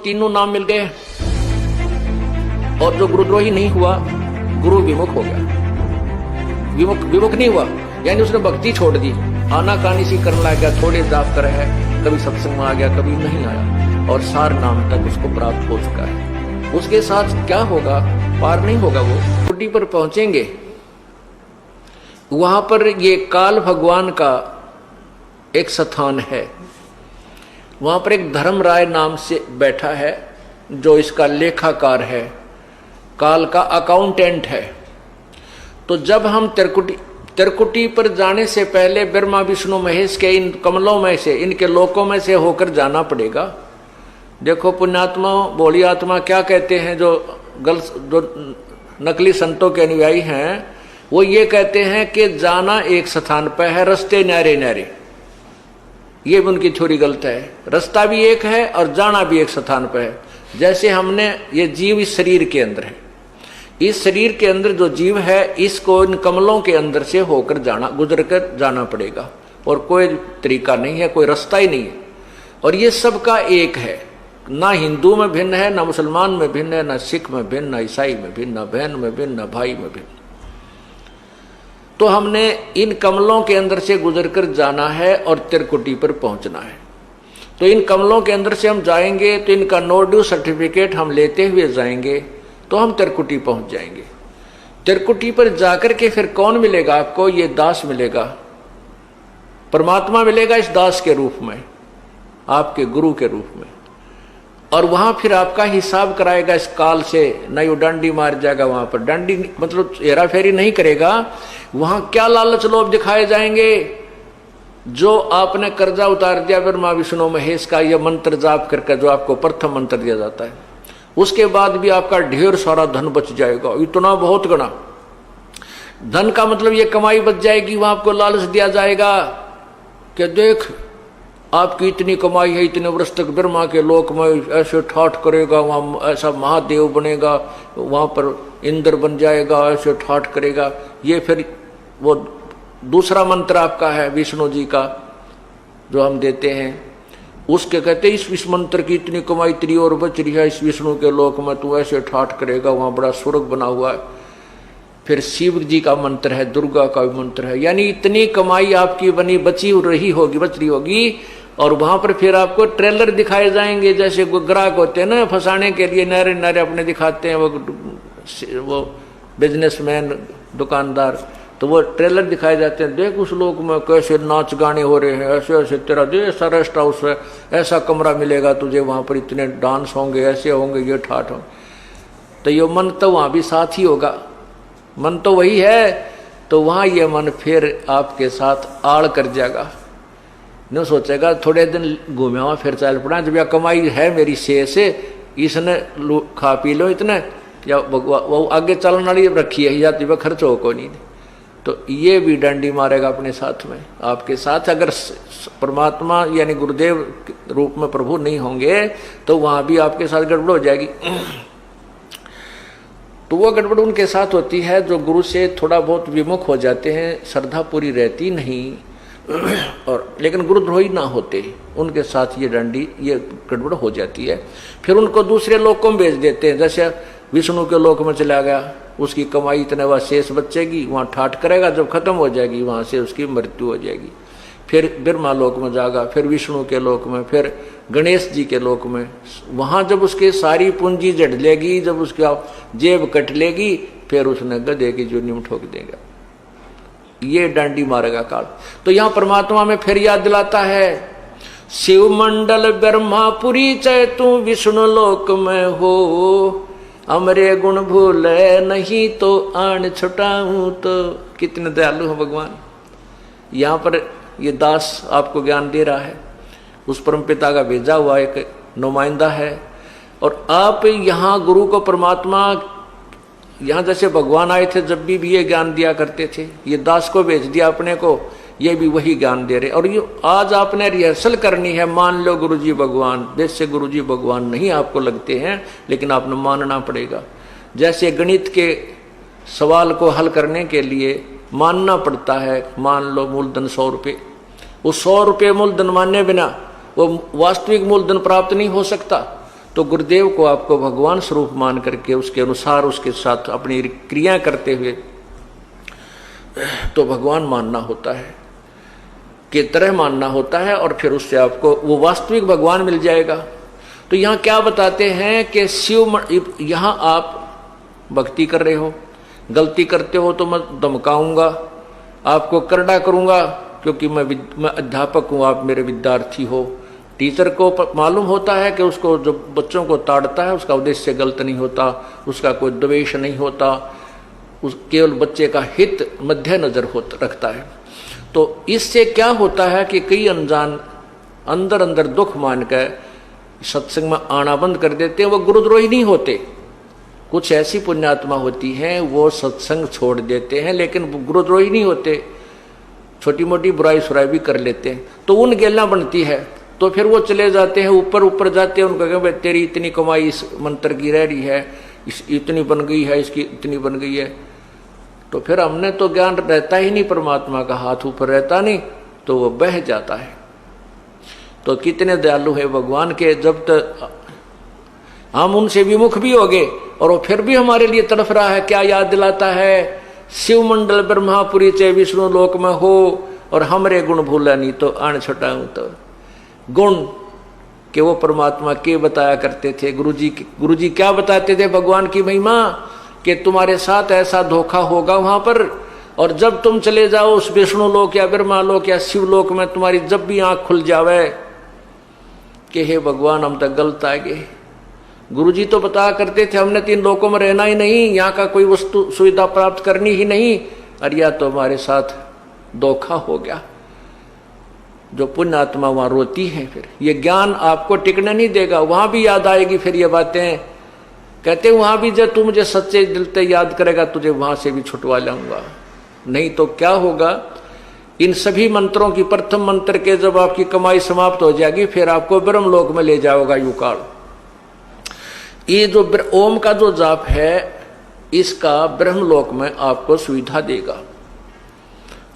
तीनों नाम मिल गए और जो गुरुद्रोही नहीं हुआ गुरु विमुख हो गया। विमुख नहीं हुआ यानी उसने भक्ति छोड़ दी, आनाकानी सी करने लग गया, थोड़े जाप कर है, कभी सत्संग में आ गया कभी नहीं आया और सार नाम तक उसको प्राप्त हो चुका है। उसके साथ क्या होगा, पार नहीं होगा, वो कुटी पर पहुंचेंगे। वहां पर ये काल भगवान का एक स्थान है, वहां पर एक धर्मराय नाम से बैठा है जो इसका लेखाकार है, काल का अकाउंटेंट है। तो जब हम तिरकुटी पर जाने से पहले ब्रह्मा विष्णु महेश के इन कमलों में से, इनके लोकों में से होकर जाना पड़ेगा। देखो पुण्यात्मा भोली आत्मा क्या कहते हैं, जो नकली संतों के अनुयायी हैं वो ये कहते हैं कि जाना एक स्थान पर है, रास्ते न्यारे न्यारे। ये भी उनकी थ्योरी गलत है। रास्ता भी एक है और जाना भी एक स्थान पर है। जैसे हमने ये जीव इस शरीर के अंदर है, इस शरीर के अंदर जो जीव है इसको इन कमलों के अंदर से होकर जाना, गुजर कर जाना पड़ेगा और कोई तरीका नहीं है, कोई रास्ता ही नहीं है। और ये सबका एक है, ना हिंदू में भिन्न है, ना मुसलमान में भिन्न है, ना सिख में भिन्न, ना ईसाई में भिन्न, ना बहन में भिन्न, ना भाई में भिन्न। तो हमने इन कमलों के अंदर से गुजरकर जाना है और तिरकुटी पर पहुंचना है। तो इन कमलों के अंदर से हम जाएंगे तो इनका नो ड्यू सर्टिफिकेट हम लेते हुए जाएंगे तो हम तिरकुटी पहुंच जाएंगे। तिरकुटी पर जाकर के फिर कौन मिलेगा आपको, ये दास मिलेगा, परमात्मा मिलेगा इस दास के रूप में, आपके गुरु के रूप में। और वहां फिर आपका हिसाब कराएगा इस काल से, नहीं वो डंडी मार जाएगा वहां पर, डंडी मतलब हेरा फेरी नहीं करेगा। वहां क्या लालच लोभ दिखाए जाएंगे, जो आपने कर्जा उतार दिया ब्रह्मा विष्णु महेश का, यह मंत्र जाप करके जो आपको प्रथम मंत्र दिया जाता है, उसके बाद भी आपका ढेर सारा धन बच जाएगा, इतना बहुत गना धन का मतलब ये कमाई बच जाएगी। वहां आपको लालच दिया जाएगा कि देख आपकी इतनी कमाई है, इतने वर्ष तक ब्रह्मा के लोक में ऐसे ठाठ करेगा, वहां ऐसा महादेव बनेगा, वहां पर इंद्र बन जाएगा, ऐसे ठाठ करेगा। ये फिर वो दूसरा मंत्र आपका है विष्णु जी का जो हम देते हैं, उसके कहते इस मंत्र की इतनी कमाई तेरी और बच रही है, इस विष्णु के लोक में तू ऐसे ठाठ करेगा, वहां बड़ा स्वर्ग बना हुआ है। फिर शिव जी का मंत्र है, दुर्गा का भी मंत्र है, यानी इतनी कमाई आपकी बनी बच रही होगी। और वहां पर फिर आपको ट्रेलर दिखाए जाएंगे, जैसे ग्राहक होते हैं ना फंसाने के लिए, नरे नरे अपने दिखाते हैं वो बिजनेसमैन दुकानदार, तो वो ट्रेलर दिखाए जाते हैं, देख उस लोक में कैसे नाच गाने हो रहे हैं, ऐसे ऐसे तेरा दे ऐसा रेस्ट हाउस है, ऐसा कमरा मिलेगा तुझे, वहां पर इतने डांस होंगे, ऐसे होंगे, ये ठाठ होंगे। तो ये मन तो वहां भी साथ ही होगा, मन तो वही है। तो वहां ये मन फिर आपके साथ आड़ कर जाएगा, न सोचेगा थोड़े दिन घूमे वहां फिर चल पड़ा, जब यह कमाई है मेरी से इसने खा पी लो इतने, या वो आगे चलने वाली रखी है जाती वह खर्च हो को नहीं। तो ये भी डंडी मारेगा अपने साथ में, आपके साथ। अगर परमात्मा यानी गुरुदेव रूप में प्रभु नहीं होंगे तो वहां भी आपके साथ गड़बड़ हो जाएगी। तो वो गड़बड़ उनके साथ होती है जो गुरु से थोड़ा बहुत विमुख हो जाते हैं, श्रद्धा पूरी रहती नहीं, और लेकिन गुरुद्रोही ना होते, उनके साथ ये डंडी ये गड़बड़ हो जाती है। फिर उनको दूसरे लोकों में भेज देते हैं, जैसे विष्णु के लोक में चला गया, उसकी कमाई इतने वह शेष बचेगी, वहां ठाठ करेगा, जब खत्म हो जाएगी वहां से उसकी मृत्यु हो जाएगी। फिर ब्रह्मा लोक में जाएगा, फिर विष्णु के लोक में, फिर गणेश जी के लोक में। वहां जब उसके सारी पूंजी जड़ लेगी, जब उसका जेब कट लेगी, फिर उसने गधे की जूनी में ठोक देगा। ये डांडी मारेगा काल। तो यहां परमात्मा में फिर याद दिलाता है, शिव मंडल ब्रह्मापुरी चाहे तू विष्णु लोक में हो, अमरे गुण भूले नहीं तो आन छुटाऊं। तो कितने दयालु हो भगवान। यहाँ पर ये दास आपको ज्ञान दे रहा है, उस परम पिता का भेजा हुआ एक नुमाइंदा है। और आप यहाँ गुरु को परमात्मा, यहाँ जैसे भगवान आए थे जब भी ये ज्ञान दिया करते थे, ये दास को भेज दिया अपने को, ये भी वही ज्ञान दे रहे। और ये आज आपने रिहर्सल करनी है, मान लो गुरुजी भगवान, वैसे गुरुजी भगवान नहीं आपको लगते हैं, लेकिन आपने मानना पड़ेगा। जैसे गणित के सवाल को हल करने के लिए मानना पड़ता है, मान लो मूलधन 100 रुपये, वो 100 रुपये मूलधन माने बिना वो वास्तविक मूलधन प्राप्त नहीं हो सकता। तो गुरुदेव को आपको भगवान स्वरूप मान करके उसके अनुसार उसके साथ अपनी क्रिया करते हुए तो भगवान मानना होता है, के तरह मानना होता है, और फिर उससे आपको वो वास्तविक भगवान मिल जाएगा। तो यहाँ क्या बताते हैं कि यहाँ आप भक्ति कर रहे हो, गलती करते हो तो मैं धमकाऊंगा, आपको करड़ा करूंगा, क्योंकि मैं अध्यापक हूँ, आप मेरे विद्यार्थी हो। टीचर को मालूम होता है कि उसको जो बच्चों को ताड़ता है उसका उद्देश्य गलत नहीं होता, उसका कोई द्वेष नहीं होता, उस केवल बच्चे का हित मध्य नजर रखता है। तो इससे क्या होता है कि कई अनजान अंदर अंदर दुख मान कर सत्संग में आना बंद कर देते हैं। वो गुरुद्रोही नहीं होते, कुछ ऐसी पुण्यात्मा होती हैं वो सत्संग छोड़ देते हैं, लेकिन गुरुद्रोही नहीं होते, छोटी मोटी बुराई सुराई भी कर लेते हैं। तो उन गेला बनती है, तो फिर वो चले जाते हैं ऊपर ऊपर जाते हैं, उनको कहें तेरी इतनी कमाई इस मंत्र की रह रही है, इतनी बन गई है, इसकी इतनी बन गई है। तो फिर हमने तो ज्ञान रहता ही नहीं, परमात्मा का हाथ ऊपर रहता नहीं, तो वो बह जाता है। तो कितने दयालु है भगवान के, जब तक हम उनसे विमुख भी हो गए और वो फिर भी हमारे लिए तड़फ रहा है। क्या याद दिलाता है, शिव मंडल ब्रह्मापुरी चे विष्णु लोक में हो, और हमरे गुण भूला नहीं तो आन छटाऊं। तो गुण के वो परमात्मा के बताया करते थे, गुरुजी क्या बताते थे भगवान की महिमा, कि तुम्हारे साथ ऐसा धोखा होगा वहां पर, और जब तुम चले जाओ उस विष्णु लोक या ब्रह्मा लोक या शिव लोक में, तुम्हारी जब भी आंख खुल जावे कि हे भगवान हम तक गलत आ गए। गुरुजी तो बताया करते थे हमने 3 लोकों में रहना ही नहीं, यहाँ का कोई वस्तु सुविधा प्राप्त करनी ही नहीं, और या तो हमारे साथ धोखा हो गया। जो पुण्य आत्मा वहां रोती है, फिर ये ज्ञान आपको टिकने नहीं देगा, वहां भी याद आएगी फिर ये बातें। कहते वहां भी जब तू मुझे सच्चे दिल से याद करेगा तुझे वहां से भी छुटवा लाऊंगा। नहीं तो क्या होगा, इन सभी मंत्रों की प्रथम मंत्र के जब आपकी कमाई समाप्त हो जाएगी, फिर आपको ब्रह्मलोक में ले जाओगा युकाल। ये जो ओम का जो जाप है, इसका ब्रह्मलोक में आपको सुविधा देगा,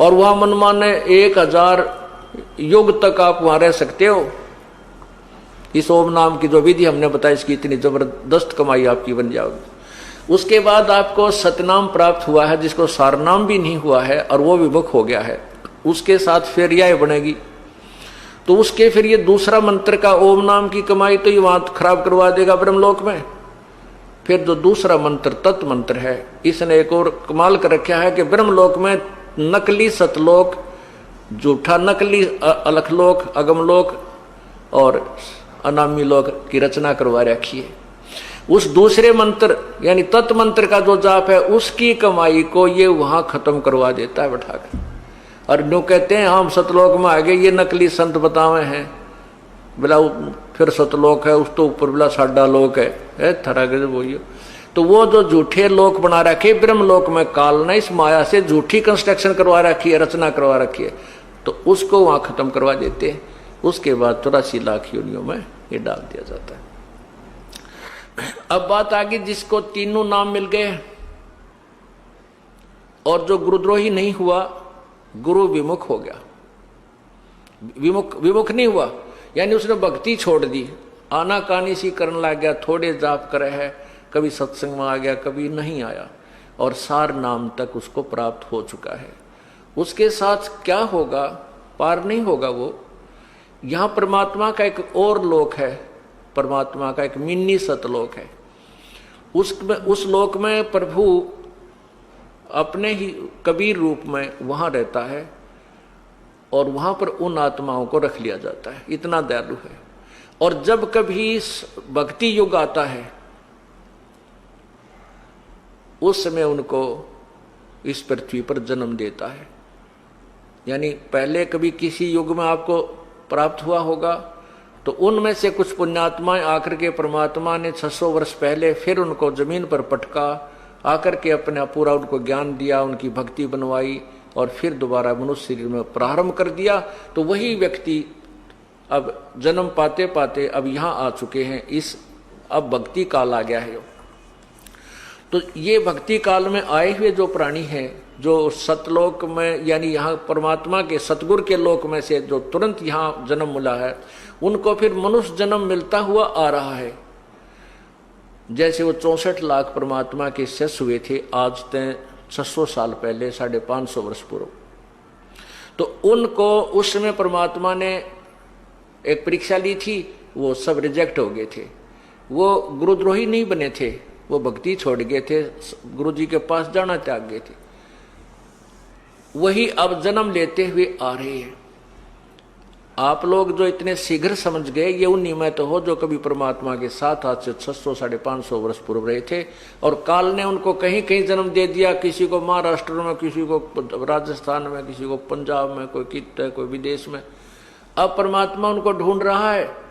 और वहां मनमाने 1000 युग तक आप वहां रह सकते हो। इस ओम नाम की जो विधि हमने बताई, इसकी इतनी जबरदस्त कमाई आपकी बन जाएगी। उसके बाद आपको सतनाम प्राप्त हुआ है, जिसको सारनाम भी नहीं हुआ है और वो विमुख हो गया है, उसके साथ फिर यह बनेगी। तो उसके फिर ये दूसरा मंत्र का ओम नाम की कमाई तो ये वहां खराब करवा देगा ब्रह्मलोक में। फिर जो दूसरा मंत्र तत्व मंत्र है, इसने एक और कमाल कर रखा है कि ब्रह्मलोक में नकली सतलोक, झूठा नकली अलखलोक, अगमलोक और अनामी लोक की रचना करवा रखी है। उस दूसरे मंत्र यानी तत्व मंत्र का जो जाप है, उसकी कमाई को ये वहां खत्म करवा देता है बैठाकर। और जो कहते हैं हम सतलोक में आ गए, ये नकली संत बतावे हैं, बोला फिर सतलोक है, उस तो ऊपर बोला साडा लोक है थरा गजब वही। तो वो जो झूठे लोक बना रखे ब्रह्मलोक में, काल ने इस माया से झूठी कंस्ट्रक्शन करवा रखी है, रचना करवा रखी है, तो उसको वहां खत्म करवा देते हैं। उसके बाद 84 लाख योनियों में ये डाल दिया जाता है। अब बात आ गई जिसको तीनों नाम मिल गए और जो गुरुद्रोही नहीं हुआ, गुरु विमुख हो गया। विमुख नहीं हुआ यानी उसने भक्ति छोड़ दी, आनाकानी सी करने लग गया, थोड़े जाप करे है, कभी सत्संग में आ गया कभी नहीं आया, और सार नाम तक उसको प्राप्त हो चुका है। उसके साथ क्या होगा, पार नहीं होगा वो। यहां परमात्मा का एक और लोक है, परमात्मा का एक मिनी सतलोक है। उस लोक में प्रभु अपने ही कबीर रूप में वहां रहता है और वहां पर उन आत्माओं को रख लिया जाता है, इतना दयालु है। और जब कभी भक्ति युग आता है उस समय उनको इस पृथ्वी पर जन्म देता है। यानी पहले कभी किसी युग में आपको प्राप्त हुआ होगा, तो उनमें से कुछ पुण्यात्माएं आकर के परमात्मा ने 600 वर्ष पहले फिर उनको जमीन पर पटका, आकर के अपना पूरा उनको ज्ञान दिया, उनकी भक्ति बनवाई और फिर दोबारा मनुष्य शरीर में प्रारंभ कर दिया। तो वही व्यक्ति अब जन्म पाते पाते अब यहाँ आ चुके हैं, इस अब भक्ति काल आ गया है। तो ये भक्ति काल में आए हुए जो प्राणी हैं, जो सतलोक में यानी यहाँ परमात्मा के सतगुरु के लोक में से जो तुरंत यहाँ जन्म मिला है, उनको फिर मनुष्य जन्म मिलता हुआ आ रहा है। जैसे वो 64 लाख परमात्मा के शिष्य हुए थे आज तक 600 साल पहले, 550 वर्ष पूर्व। तो उनको उस समय परमात्मा ने एक परीक्षा ली थी, वो सब रिजेक्ट हो गए थे। वो गुरुद्रोही नहीं बने थे, वो भक्ति छोड़ गए थे, गुरु जी के पास जाना त्याग गए थे। वही अब जन्म लेते हुए आ रहे हैं। आप लोग जो इतने शीघ्र समझ गए, ये उन्हीं में तो हो जो कभी परमात्मा के साथ आज से 600 550 वर्ष पूर्व रहे थे, और काल ने उनको कहीं कहीं जन्म दे दिया, किसी को महाराष्ट्र में, किसी को राजस्थान में, किसी को पंजाब में, कोई कित है, कोई विदेश में। अब परमात्मा उनको ढूंढ रहा है